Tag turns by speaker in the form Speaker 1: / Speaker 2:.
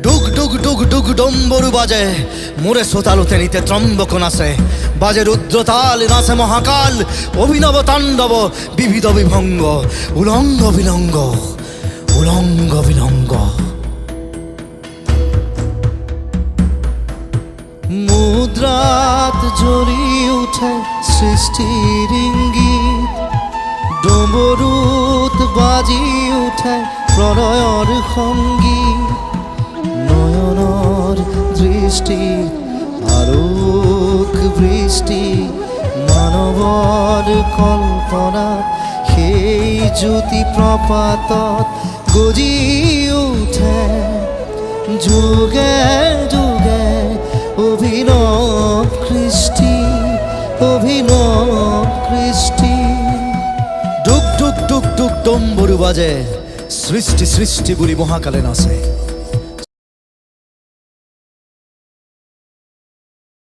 Speaker 1: ডুগ ডুগ ডুগ ডুগ ডম্বরু বাজে, মোরে শ্রোতালুতে নিতে ত্রম্বক নাচে, বাজে রুদ্রতাল, নাচে মহাকাল, অভিনব তাণ্ডব, বিবিধ বিভঙ্গ, উলঙ্গ বিলঙ্গ, উলঙ্গ বিলঙ্গ। মুদ্রাত জ্বলি উঠে সৃষ্টির ইঙ্গিত, ডম্বরুত বাজি উঠে প্রলয়র সঙ্গীত, নয়নর দৃষ্টি আলোক বৃষ্টি, মানৱৰ কল্পনা সেই জ্যোতি প্ৰপাতত গজি উঠে, যুগে যুগে অভিনৱ কৃষ্টি, অভিনৱ কৃষ্টি। ডুগ ডুগ ডুগ ডুগ ডম্বৰু বাজে, সৃষ্টি সৃষ্টি বুলি মহাকালে নাচে।